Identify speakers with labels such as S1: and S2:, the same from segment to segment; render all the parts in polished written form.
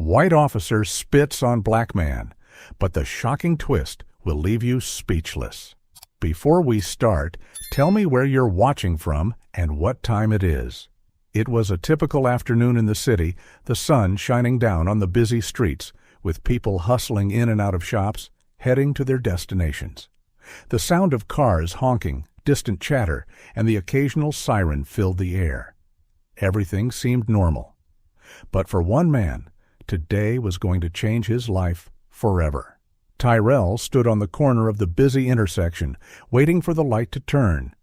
S1: White officer spits on black man, but the shocking twist will leave you speechless. Before we start, tell me where you're watching from and what time it is. It was a typical afternoon in the city, the sun shining down on the busy streets, with people hustling in and out of shops, heading to their destinations. The sound of cars honking, distant chatter, and the occasional siren filled the air. Everything seemed normal. But for one man, today was going to change his life forever. Tyrell stood on the corner of the busy intersection, waiting for the light to turn.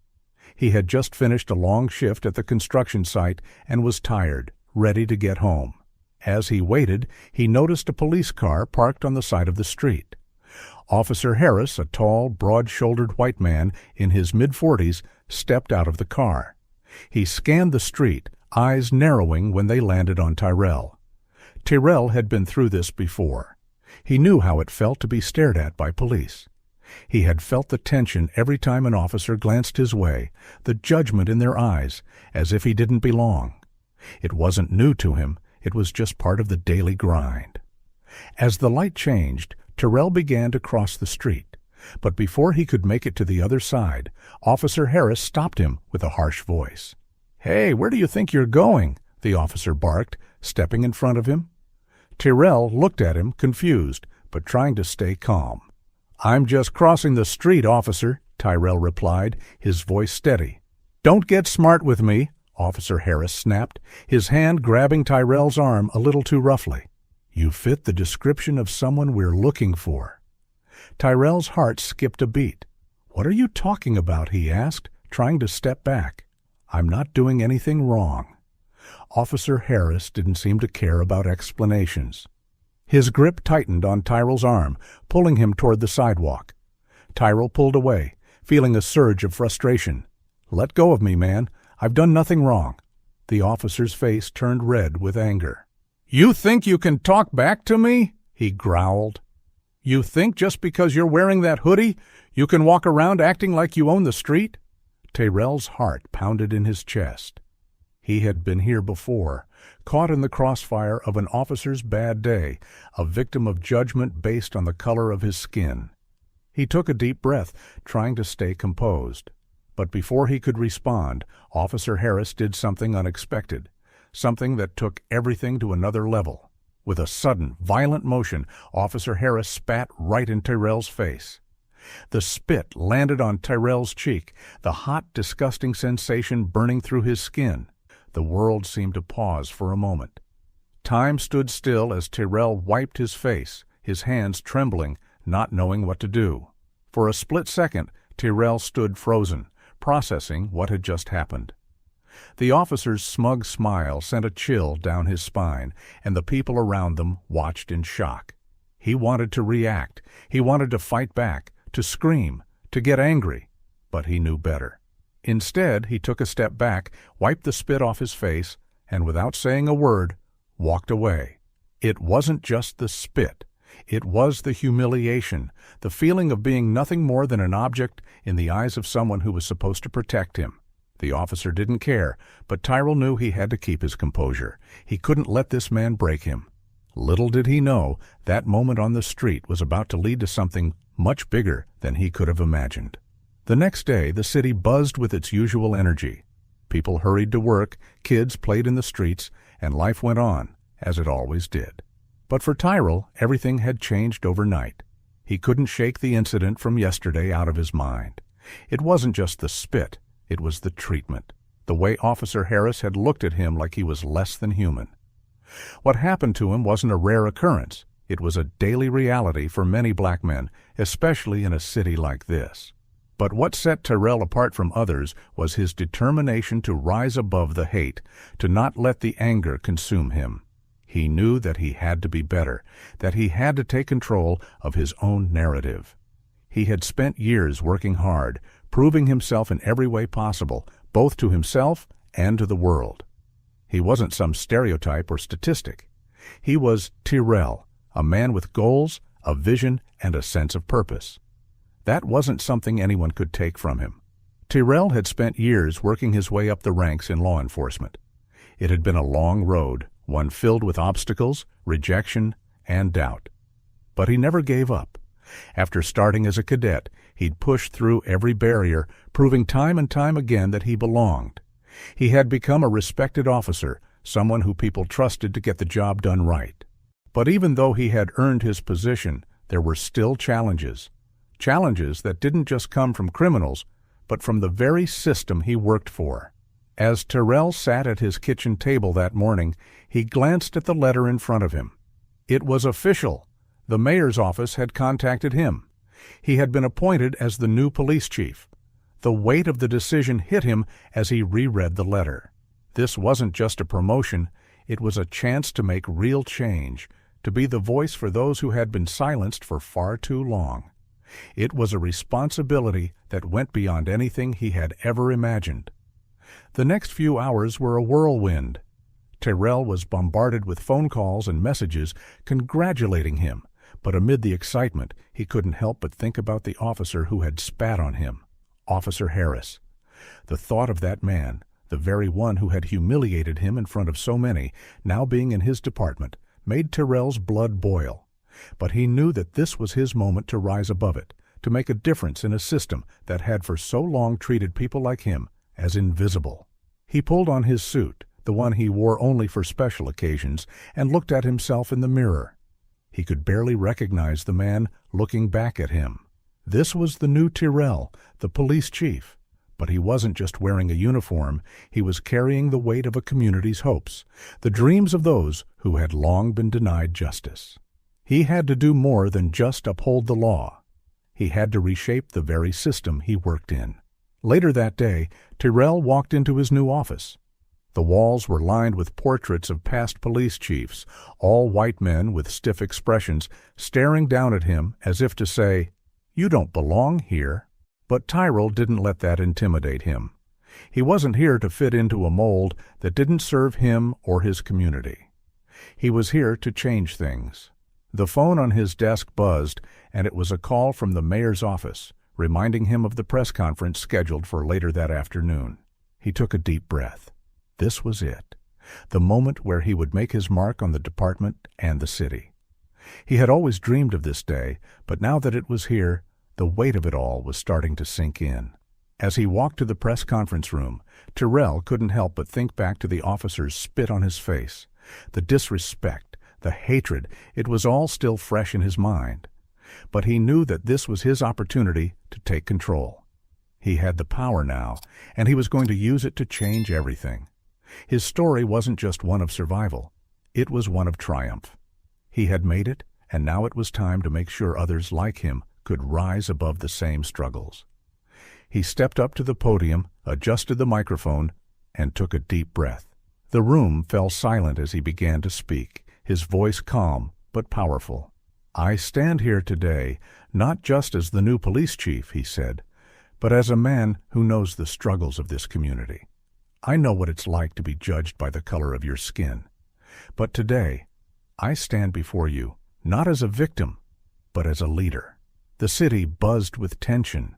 S1: He had just finished a long shift at the construction site and was tired, ready to get home. As he waited, he noticed a police car parked on the side of the street. Officer Harris, a tall, broad-shouldered white man in his mid-40s, stepped out of the car. He scanned the street, eyes narrowing when they landed on Tyrell. Tyrell had been through this before. He knew how it felt to be stared at by police. He had felt the tension every time an officer glanced his way, the judgment in their eyes, as if he didn't belong. It wasn't new to him, it was just part of the daily grind. As the light changed, Tyrell began to cross the street. But before he could make it to the other side, Officer Harris stopped him with a harsh voice. "Hey, where do you think you're going?" the officer barked, stepping in front of him. Tyrell looked at him, confused, but trying to stay calm. "I'm just crossing the street, officer," Tyrell replied, his voice steady. "Don't get smart with me," Officer Harris snapped, his hand grabbing Tyrell's arm a little too roughly. "You fit the description of someone we're looking for." Tyrell's heart skipped a beat. "What are you talking about?" he asked, trying to step back. "I'm not doing anything wrong." Officer Harris didn't seem to care about explanations. His grip tightened on Tyrell's arm, pulling him toward the sidewalk. Tyrell pulled away, feeling a surge of frustration. "Let go of me, man. I've done nothing wrong." The officer's face turned red with anger. "You think you can talk back to me?" he growled. "You think just because you're wearing that hoodie, you can walk around acting like you own the street?" Tyrell's heart pounded in his chest. He had been here before, caught in the crossfire of an officer's bad day, a victim of judgment based on the color of his skin. He took a deep breath, trying to stay composed. But before he could respond, Officer Harris did something unexpected, something that took everything to another level. With a sudden, violent motion, Officer Harris spat right in Tyrell's face. The spit landed on Tyrell's cheek, the hot, disgusting sensation burning through his skin. The world seemed to pause for a moment. Time stood still as Tyrell wiped his face, his hands trembling, not knowing what to do. For a split second, Tyrell stood frozen, processing what had just happened. The officer's smug smile sent a chill down his spine, and the people around them watched in shock. He wanted to react. He wanted to fight back, to scream, to get angry, but he knew better. Instead, he took a step back, wiped the spit off his face, and without saying a word, walked away. It wasn't just the spit. It was the humiliation, the feeling of being nothing more than an object in the eyes of someone who was supposed to protect him. The officer didn't care, but Tyrell knew he had to keep his composure. He couldn't let this man break him. Little did he know, that moment on the street was about to lead to something much bigger than he could have imagined. The next day, the city buzzed with its usual energy. People hurried to work, kids played in the streets, and life went on, as it always did. But for Tyrell, everything had changed overnight. He couldn't shake the incident from yesterday out of his mind. It wasn't just the spit, it was the treatment, the way Officer Harris had looked at him like he was less than human. What happened to him wasn't a rare occurrence. It was a daily reality for many black men, especially in a city like this. But what set Tyrell apart from others was his determination to rise above the hate, to not let the anger consume him. He knew that he had to be better, that he had to take control of his own narrative. He had spent years working hard, proving himself in every way possible, both to himself and to the world. He wasn't some stereotype or statistic. He was Tyrell, a man with goals, a vision, and a sense of purpose. That wasn't something anyone could take from him. Tyrell had spent years working his way up the ranks in law enforcement. It had been a long road, one filled with obstacles, rejection, and doubt. But he never gave up. After starting as a cadet, he'd pushed through every barrier, proving time and time again that he belonged. He had become a respected officer, someone who people trusted to get the job done right. But even though he had earned his position, there were still challenges. Challenges that didn't just come from criminals, but from the very system he worked for. As Tyrell sat at his kitchen table that morning, he glanced at the letter in front of him. It was official. The mayor's office had contacted him. He had been appointed as the new police chief. The weight of the decision hit him as he reread the letter. This wasn't just a promotion, it was a chance to make real change, to be the voice for those who had been silenced for far too long. It was a responsibility that went beyond anything he had ever imagined. The next few hours were a whirlwind. Tyrell was bombarded with phone calls and messages congratulating him, but amid the excitement, he couldn't help but think about the officer who had spat on him, Officer Harris. The thought of that man, the very one who had humiliated him in front of so many, now being in his department, made Tyrell's blood boil. But he knew that this was his moment to rise above it, to make a difference in a system that had for so long treated people like him as invisible. He pulled on his suit, the one he wore only for special occasions, and looked at himself in the mirror. He could barely recognize the man looking back at him. This was the new Tyrell, the police chief. But he wasn't just wearing a uniform, he was carrying the weight of a community's hopes, the dreams of those who had long been denied justice. He had to do more than just uphold the law. He had to reshape the very system he worked in. Later that day, Tyrell walked into his new office. The walls were lined with portraits of past police chiefs, all white men with stiff expressions, staring down at him as if to say, "You don't belong here." But Tyrell didn't let that intimidate him. He wasn't here to fit into a mold that didn't serve him or his community. He was here to change things. The phone on his desk buzzed, and it was a call from the mayor's office, reminding him of the press conference scheduled for later that afternoon. He took a deep breath. This was it, the moment where he would make his mark on the department and the city. He had always dreamed of this day, but now that it was here, the weight of it all was starting to sink in. As he walked to the press conference room, Tyrell couldn't help but think back to the officer's spit on his face. The disrespect, the hatred, it was all still fresh in his mind. But he knew that this was his opportunity to take control. He had the power now, and he was going to use it to change everything. His story wasn't just one of survival. It was one of triumph. He had made it, and now it was time to make sure others like him could rise above the same struggles. He stepped up to the podium, adjusted the microphone, and took a deep breath. The room fell silent as he began to speak, his voice calm but powerful. "I stand here today, not just as the new police chief," he said, "but as a man who knows the struggles of this community. I know what it's like to be judged by the color of your skin. But today, I stand before you, not as a victim, but as a leader." The city buzzed with tension.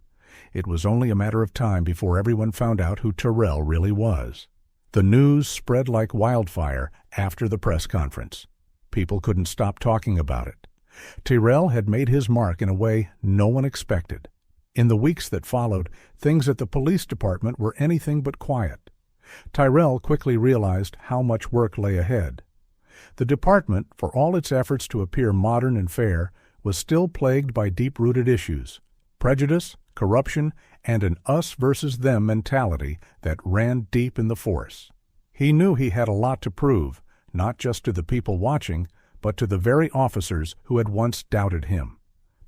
S1: It was only a matter of time before everyone found out who Tyrell really was. The news spread like wildfire after the press conference. People couldn't stop talking about it. Tyrell had made his mark in a way no one expected. In the weeks that followed, things at the police department were anything but quiet. Tyrell quickly realized how much work lay ahead. The department, for all its efforts to appear modern and fair, was still plagued by deep-rooted issues, prejudice, corruption, and an us-versus-them mentality that ran deep in the force. He knew he had a lot to prove, not just to the people watching, but to the very officers who had once doubted him.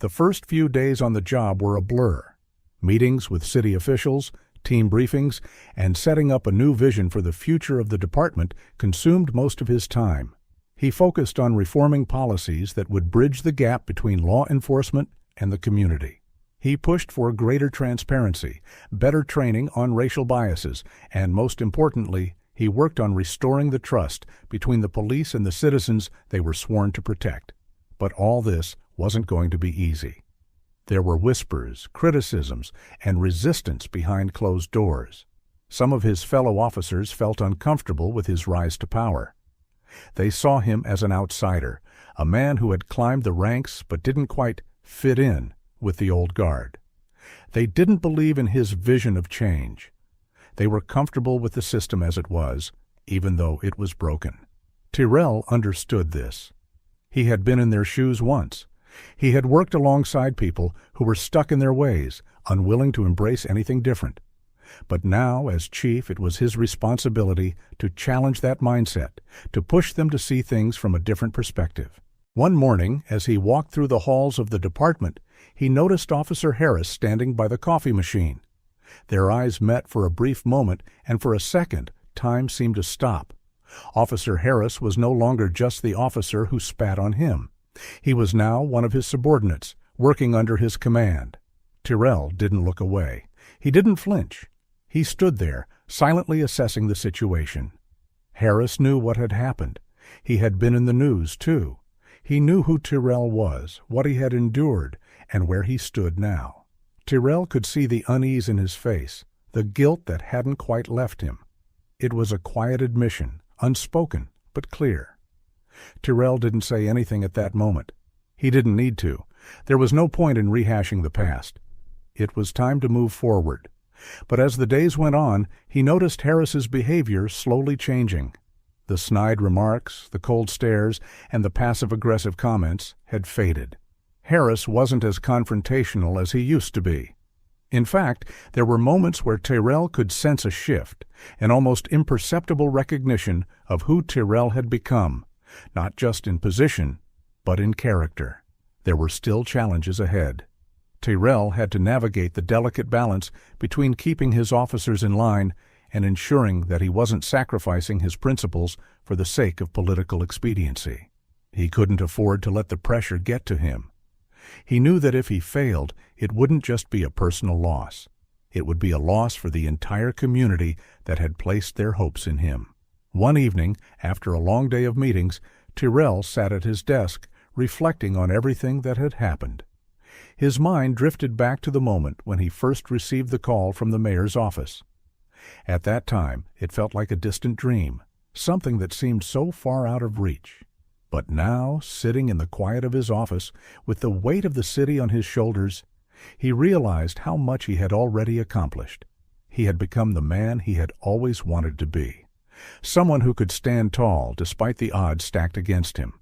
S1: The first few days on the job were a blur. Meetings with city officials, team briefings, and setting up a new vision for the future of the department consumed most of his time. He focused on reforming policies that would bridge the gap between law enforcement and the community. He pushed for greater transparency, better training on racial biases, and most importantly, he worked on restoring the trust between the police and the citizens they were sworn to protect. But all this wasn't going to be easy. There were whispers, criticisms, and resistance behind closed doors. Some of his fellow officers felt uncomfortable with his rise to power. They saw him as an outsider, a man who had climbed the ranks but didn't quite fit in with the old guard. They didn't believe in his vision of change. They were comfortable with the system as it was, even though it was broken. Tyrell understood this. He had been in their shoes once. He had worked alongside people who were stuck in their ways, unwilling to embrace anything different. But now, as chief, it was his responsibility to challenge that mindset, to push them to see things from a different perspective. One morning, as he walked through the halls of the department, he noticed Officer Harris standing by the coffee machine. Their eyes met for a brief moment, and for a second, time seemed to stop. Officer Harris was no longer just the officer who spat on him. He was now one of his subordinates, working under his command. Tyrell didn't look away. He didn't flinch. He stood there, silently assessing the situation. Harris knew what had happened. He had been in the news, too. He knew who Tyrell was, what he had endured, and where he stood now. Tyrell could see the unease in his face, the guilt that hadn't quite left him. It was a quiet admission, unspoken, but clear. Tyrell didn't say anything at that moment. He didn't need to. There was no point in rehashing the past. It was time to move forward. But as the days went on, he noticed Harris's behavior slowly changing. The snide remarks, the cold stares, and the passive-aggressive comments had faded. Harris wasn't as confrontational as he used to be. In fact, there were moments where Tyrell could sense a shift, an almost imperceptible recognition of who Tyrell had become, not just in position, but in character. There were still challenges ahead. Tyrell had to navigate the delicate balance between keeping his officers in line and ensuring that he wasn't sacrificing his principles for the sake of political expediency. He couldn't afford to let the pressure get to him. He knew that if he failed, it wouldn't just be a personal loss. It would be a loss for the entire community that had placed their hopes in him. One evening, after a long day of meetings, Tyrell sat at his desk, reflecting on everything that had happened. His mind drifted back to the moment when he first received the call from the mayor's office. At that time, it felt like a distant dream, something that seemed so far out of reach. But now, sitting in the quiet of his office, with the weight of the city on his shoulders, he realized how much he had already accomplished. He had become the man he had always wanted to be, someone who could stand tall despite the odds stacked against him.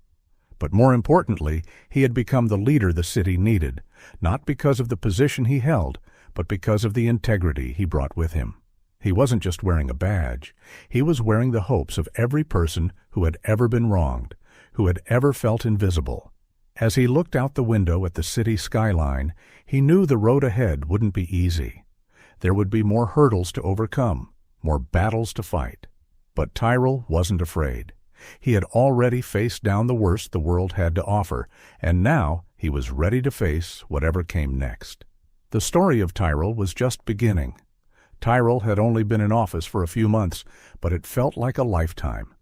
S1: But more importantly, he had become the leader the city needed, not because of the position he held, but because of the integrity he brought with him. He wasn't just wearing a badge. He was wearing the hopes of every person who had ever been wronged, who had ever felt invisible. As he looked out the window at the city skyline, he knew the road ahead wouldn't be easy. There would be more hurdles to overcome, more battles to fight. But Tyrell wasn't afraid. He had already faced down the worst the world had to offer, and now he was ready to face whatever came next. The story of Tyrell was just beginning. Tyrell had only been in office for a few months, but it felt like a lifetime.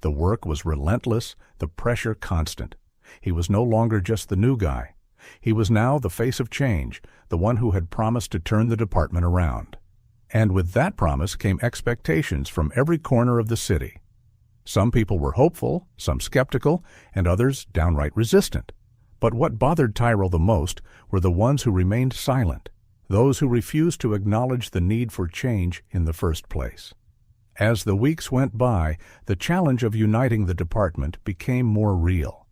S1: The work was relentless, the pressure constant. He was no longer just the new guy. He was now the face of change, the one who had promised to turn the department around. And with that promise came expectations from every corner of the city. Some people were hopeful, some skeptical, and others downright resistant. But what bothered Tyrell the most were the ones who remained silent, those who refused to acknowledge the need for change in the first place. As the weeks went by, the challenge of uniting the department became more real.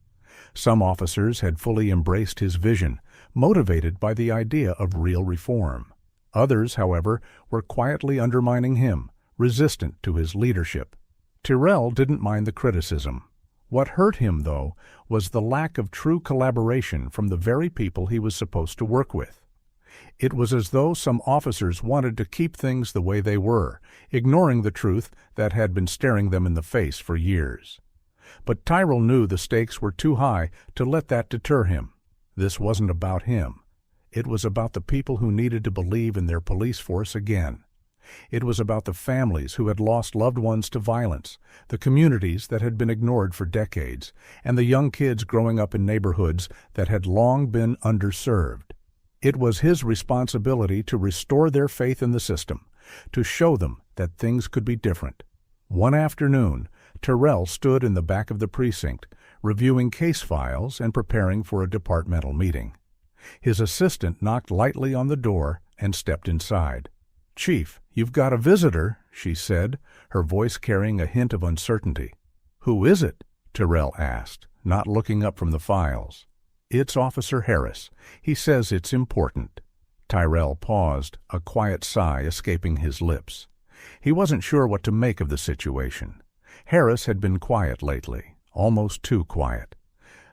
S1: Some officers had fully embraced his vision, motivated by the idea of real reform. Others, however, were quietly undermining him, resistant to his leadership. Tyrell didn't mind the criticism. What hurt him, though, was the lack of true collaboration from the very people he was supposed to work with. It was as though some officers wanted to keep things the way they were, ignoring the truth that had been staring them in the face for years. But Tyrell knew the stakes were too high to let that deter him. This wasn't about him. It was about the people who needed to believe in their police force again. It was about the families who had lost loved ones to violence, the communities that had been ignored for decades, and the young kids growing up in neighborhoods that had long been underserved. It was his responsibility to restore their faith in the system, to show them that things could be different. One afternoon, Tyrell stood in the back of the precinct, reviewing case files and preparing for a departmental meeting. His assistant knocked lightly on the door and stepped inside. "Chief, you've got a visitor," she said, her voice carrying a hint of uncertainty. "Who is it?" Tyrell asked, not looking up from the files. "It's Officer Harris. He says it's important." Tyrell paused, a quiet sigh escaping his lips. He wasn't sure what to make of the situation. Harris had been quiet lately, almost too quiet.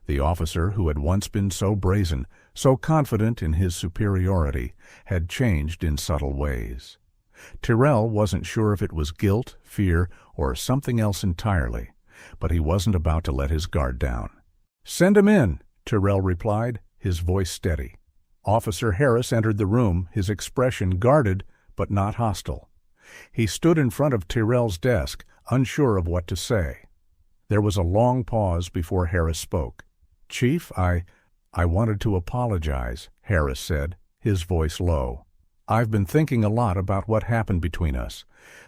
S1: The officer who had once been so brazen, so confident in his superiority, had changed in subtle ways. Tyrell wasn't sure if it was guilt, fear, or something else entirely, but he wasn't about to let his guard down. "Send him in," Tyrell replied, his voice steady. Officer Harris entered the room, his expression guarded but not hostile. He stood in front of Tyrell's desk, unsure of what to say. There was a long pause before Harris spoke. "Chief, I wanted to apologize," Harris said, his voice low. "I've been thinking a lot about what happened between us.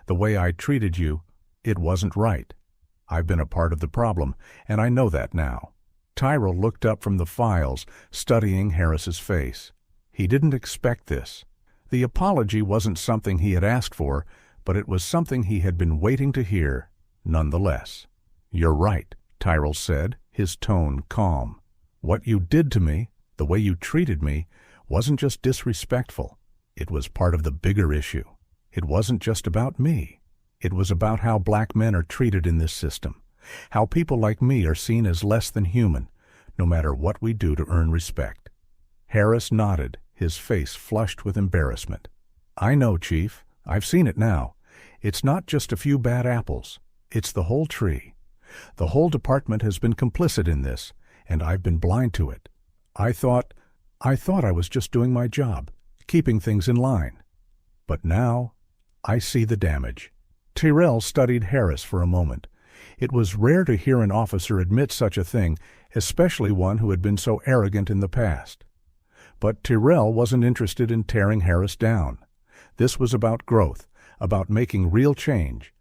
S1: The way I treated you, it wasn't right. I've been a part of the problem, and I know that now." Tyrell looked up from the files, studying Harris's face. He didn't expect this. The apology wasn't something he had asked for, but it was something he had been waiting to hear, nonetheless. "You're right," Tyrell said, his tone calm. "What you did to me, the way you treated me, wasn't just disrespectful. It was part of the bigger issue. It wasn't just about me. It was about how black men are treated in this system, how people like me are seen as less than human, no matter what we do to earn respect." Harris nodded, his face flushed with embarrassment. "I know, Chief. I've seen it now. It's not just a few bad apples. It's the whole tree. The whole department has been complicit in this, and I've been blind to it. I thought I was just doing my job, keeping things in line. But now, I see the damage." Tyrell studied Harris for a moment. It was rare to hear an officer admit such a thing, especially one who had been so arrogant in the past. But Tyrell wasn't interested in tearing Harris down. This was about growth, about making real change.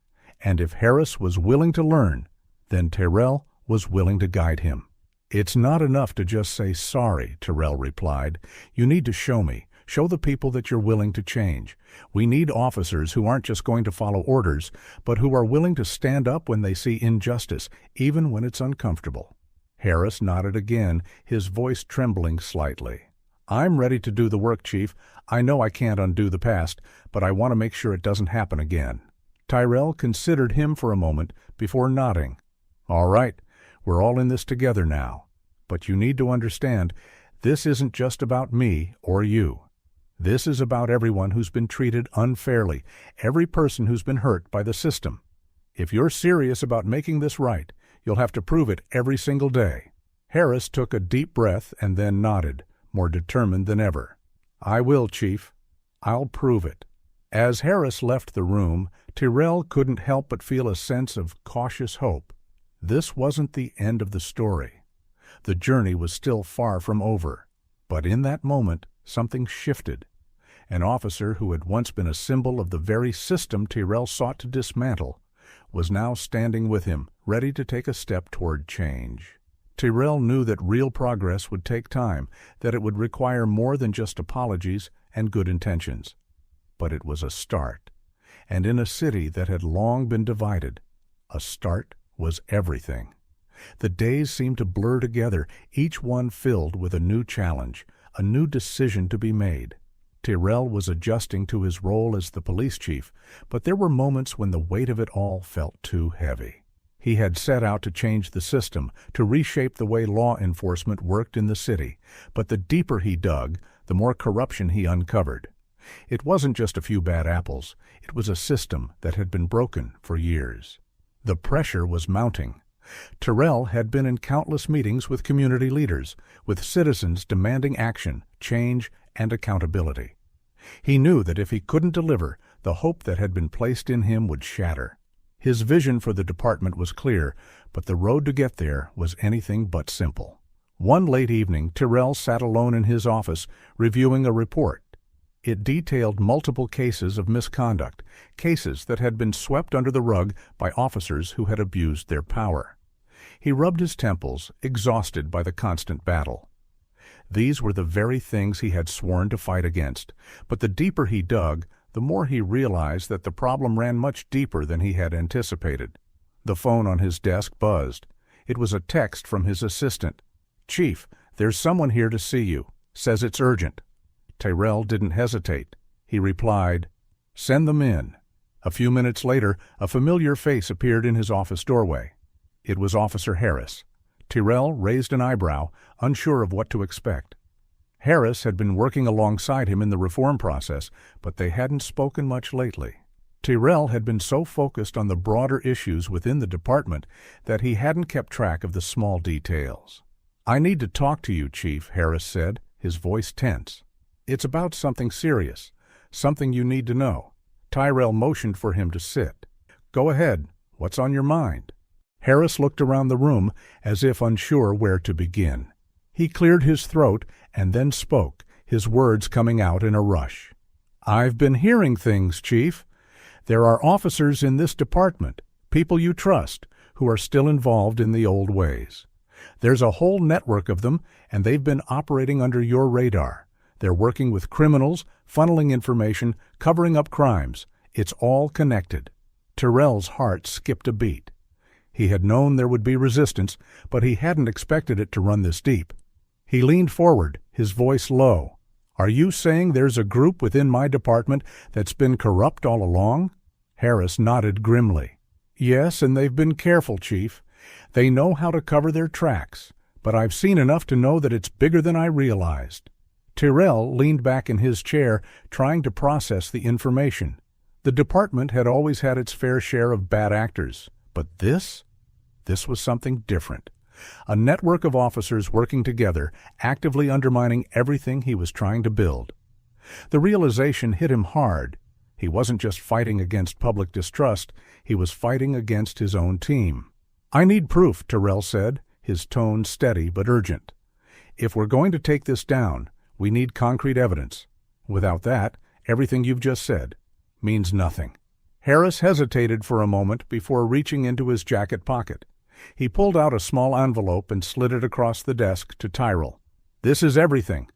S1: And if Harris was willing to learn, then Tyrell was willing to guide him. "It's not enough to just say sorry," Tyrell replied. "You need to show me. Show the people that you're willing to change. We need officers who aren't just going to follow orders, but who are willing to stand up when they see injustice, even when it's uncomfortable." Harris nodded again, his voice trembling slightly. "I'm ready to do the work, Chief. I know I can't undo the past, but I want to make sure it doesn't happen again." Tyrell considered him for a moment before nodding. "All right, we're all in this together now. But you need to understand, this isn't just about me or you. This is about everyone who's been treated unfairly, every person who's been hurt by the system. If you're serious about making this right, you'll have to prove it every single day." Harris took a deep breath and then nodded, more determined than ever. "I will, Chief. I'll prove it." As Harris left the room, Tyrell couldn't help but feel a sense of cautious hope. This wasn't the end of the story. The journey was still far from over. But in that moment, something shifted. An officer who had once been a symbol of the very system Tyrell sought to dismantle was now standing with him, ready to take a step toward change. Tyrell knew that real progress would take time, that it would require more than just apologies and good intentions. But it was a start. And in a city that had long been divided, a start was everything. The days seemed to blur together, each one filled with a new challenge, a new decision to be made. Tyrell was adjusting to his role as the police chief, but there were moments when the weight of it all felt too heavy. He had set out to change the system, to reshape the way law enforcement worked in the city, but the deeper he dug, the more corruption he uncovered. It wasn't just a few bad apples. It was a system that had been broken for years. The pressure was mounting. Tyrell had been in countless meetings with community leaders, with citizens demanding action, change, and accountability. He knew that if he couldn't deliver, the hope that had been placed in him would shatter. His vision for the department was clear, but the road to get there was anything but simple. One late evening, Tyrell sat alone in his office, reviewing a report. It detailed multiple cases of misconduct, cases that had been swept under the rug by officers who had abused their power. He rubbed his temples, exhausted by the constant battle. These were the very things he had sworn to fight against, but the deeper he dug, the more he realized that the problem ran much deeper than he had anticipated. The phone on his desk buzzed. It was a text from his assistant. "Chief, there's someone here to see you. Says it's urgent." Tyrell didn't hesitate. He replied, "Send them in." A few minutes later, a familiar face appeared in his office doorway. It was Officer Harris. Tyrell raised an eyebrow, unsure of what to expect. Harris had been working alongside him in the reform process, but they hadn't spoken much lately. Tyrell had been so focused on the broader issues within the department that he hadn't kept track of the small details. "I need to talk to you, Chief," Harris said, his voice tense. "It's about something serious, something you need to know." Tyrell motioned for him to sit. "Go ahead. What's on your mind?" Harris looked around the room as if unsure where to begin. He cleared his throat and then spoke, his words coming out in a rush. "I've been hearing things, Chief. There are officers in this department, people you trust, who are still involved in the old ways. There's a whole network of them, and they've been operating under your radar. They're working with criminals, funneling information, covering up crimes. It's all connected." Tyrell's heart skipped a beat. He had known there would be resistance, but he hadn't expected it to run this deep. He leaned forward, his voice low. "Are you saying there's a group within my department that's been corrupt all along?" Harris nodded grimly. "Yes, and they've been careful, Chief. They know how to cover their tracks, but I've seen enough to know that it's bigger than I realized." Tyrell leaned back in his chair, trying to process the information. The department had always had its fair share of bad actors, but this was something different. A network of officers working together, actively undermining everything he was trying to build. The realization hit him hard. He wasn't just fighting against public distrust, he was fighting against his own team. "I need proof," Tyrell said, his tone steady but urgent. "If we're going to take this down, we need concrete evidence. Without that, everything you've just said means nothing." Harris hesitated for a moment before reaching into his jacket pocket. He pulled out a small envelope and slid it across the desk to Tyrell. "This is everything.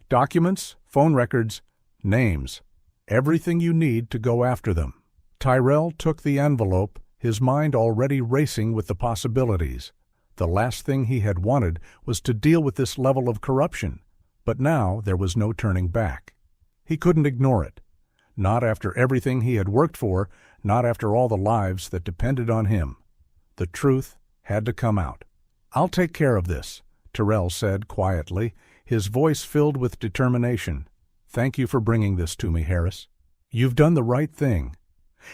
S1: Documents, phone records, names. Everything you need to go after them." Tyrell took the envelope, his mind already racing with the possibilities. The last thing he had wanted was to deal with this level of corruption, but now there was no turning back. He couldn't ignore it. Not after everything he had worked for, not after all the lives that depended on him. The truth had to come out. "I'll take care of this," Tyrell said quietly, his voice filled with determination. "Thank you for bringing this to me, Harris. You've done the right thing."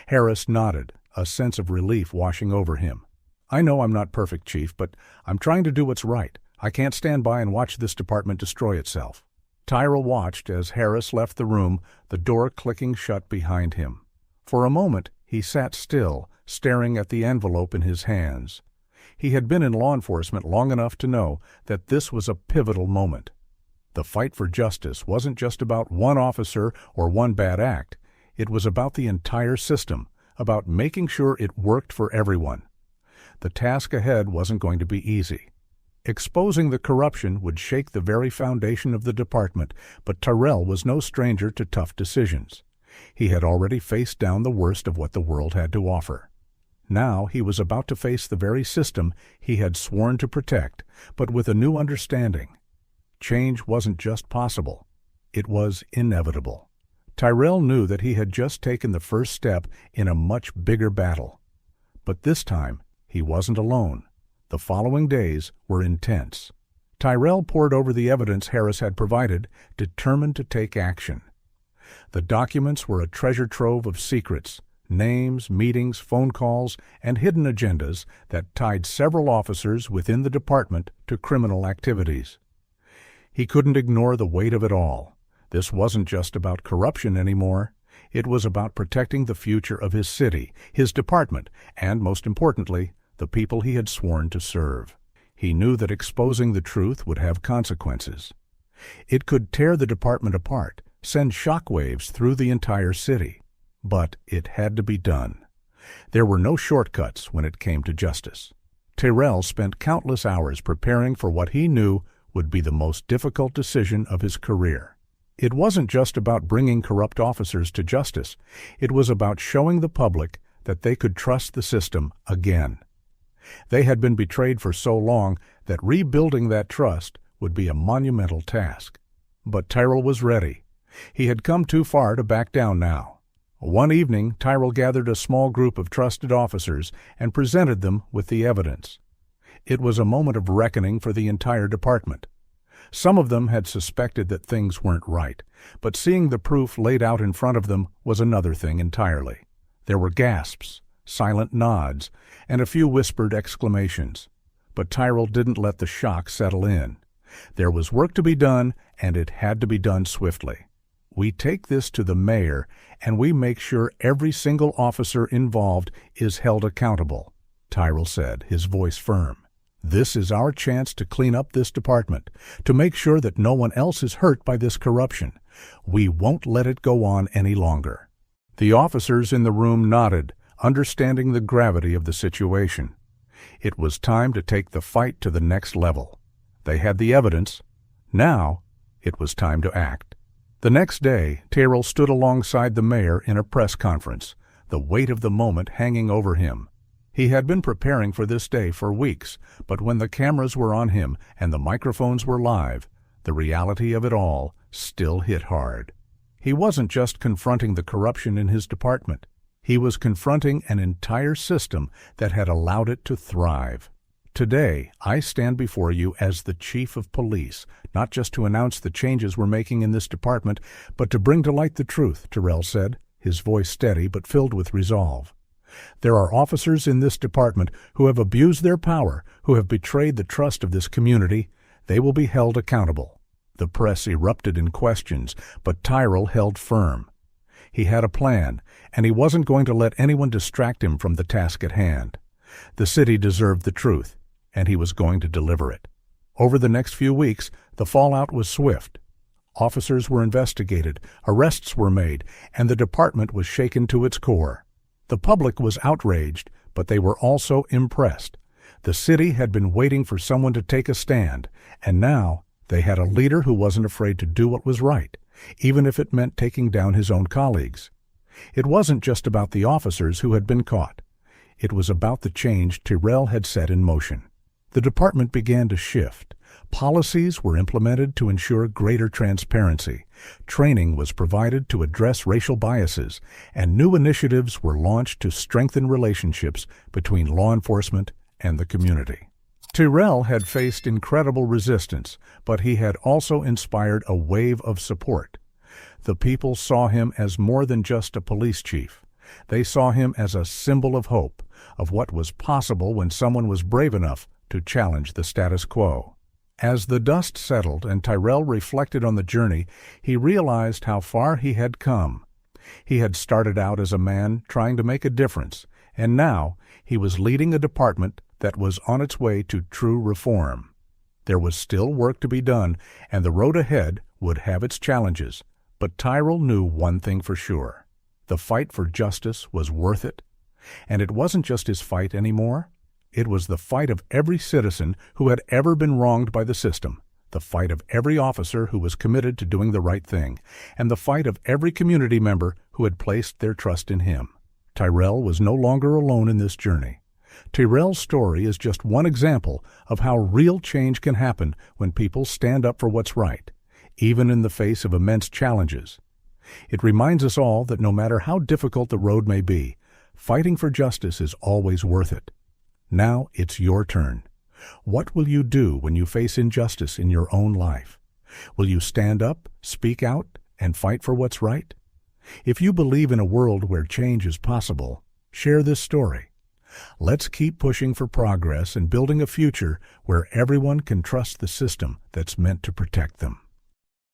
S1: Harris nodded, a sense of relief washing over him. "I know I'm not perfect, Chief, but I'm trying to do what's right. I can't stand by and watch this department destroy itself." Tyrell watched as Harris left the room, the door clicking shut behind him. For a moment, he sat still, staring at the envelope in his hands. He had been in law enforcement long enough to know that this was a pivotal moment. The fight for justice wasn't just about one officer or one bad act. It was about the entire system, about making sure it worked for everyone. The task ahead wasn't going to be easy. Exposing the corruption would shake the very foundation of the department, but Tyrell was no stranger to tough decisions. He had already faced down the worst of what the world had to offer. Now he was about to face the very system he had sworn to protect, but with a new understanding. Change wasn't just possible. It was inevitable. Tyrell knew that he had just taken the first step in a much bigger battle. But this time, he wasn't alone. The following days were intense. Tyrell pored over the evidence Harris had provided, determined to take action. The documents were a treasure trove of secrets, names, meetings, phone calls, and hidden agendas that tied several officers within the department to criminal activities. He couldn't ignore the weight of it all. This wasn't just about corruption anymore. It was about protecting the future of his city, his department, and, most importantly, the people he had sworn to serve. He knew that exposing the truth would have consequences. It could tear the department apart, send shockwaves through the entire city. But it had to be done. There were no shortcuts when it came to justice. Tyrell spent countless hours preparing for what he knew would be the most difficult decision of his career. It wasn't just about bringing corrupt officers to justice. It was about showing the public that they could trust the system again. They had been betrayed for so long that rebuilding that trust would be a monumental task. But Tyrell was ready. He had come too far to back down now. One evening, Tyrell gathered a small group of trusted officers and presented them with the evidence. It was a moment of reckoning for the entire department. Some of them had suspected that things weren't right, but seeing the proof laid out in front of them was another thing entirely. There were gasps, silent nods, and a few whispered exclamations. But Tyrell didn't let the shock settle in. There was work to be done, and it had to be done swiftly. We take this to the mayor, and we make sure every single officer involved is held accountable, Tyrell said, his voice firm. This is our chance to clean up this department, to make sure that no one else is hurt by this corruption. We won't let it go on any longer. The officers in the room nodded, understanding the gravity of the situation. It was time to take the fight to the next level. They had the evidence. Now, it was time to act. The next day, Tyrell stood alongside the mayor in a press conference, the weight of the moment hanging over him. He had been preparing for this day for weeks, but when the cameras were on him and the microphones were live, the reality of it all still hit hard. He wasn't just confronting the corruption in his department. He was confronting an entire system that had allowed it to thrive. Today, I stand before you as the chief of police, not just to announce the changes we're making in this department, but to bring to light the truth, Tyrell said, his voice steady but filled with resolve. There are officers in this department who have abused their power, who have betrayed the trust of this community. They will be held accountable. The press erupted in questions, but Tyrell held firm. He had a plan, and he wasn't going to let anyone distract him from the task at hand. The city deserved the truth, and he was going to deliver it. Over the next few weeks, the fallout was swift. Officers were investigated, arrests were made, and the department was shaken to its core. The public was outraged, but they were also impressed. The city had been waiting for someone to take a stand, and now they had a leader who wasn't afraid to do what was right, even if it meant taking down his own colleagues. It wasn't just about the officers who had been caught. It was about the change Tyrell had set in motion. The department began to shift. Policies were implemented to ensure greater transparency. Training was provided to address racial biases, and new initiatives were launched to strengthen relationships between law enforcement and the community. Tyrell had faced incredible resistance, but he had also inspired a wave of support. The people saw him as more than just a police chief. They saw him as a symbol of hope, of what was possible when someone was brave enough to challenge the status quo. As the dust settled and Tyrell reflected on the journey, he realized how far he had come. He had started out as a man trying to make a difference, and now he was leading a department that was on its way to true reform. There was still work to be done, and the road ahead would have its challenges, but Tyrell knew one thing for sure. The fight for justice was worth it, and it wasn't just his fight anymore. It was the fight of every citizen who had ever been wronged by the system, the fight of every officer who was committed to doing the right thing, and the fight of every community member who had placed their trust in him. Tyrell was no longer alone in this journey. Tyrell's story is just one example of how real change can happen when people stand up for what's right, even in the face of immense challenges. It reminds us all that no matter how difficult the road may be, fighting for justice is always worth it. Now it's your turn. What will you do when you face injustice in your own life? Will you stand up, speak out, and fight for what's right? If you believe in a world where change is possible, share this story. Let's keep pushing for progress and building a future where everyone can trust the system that's meant to protect them.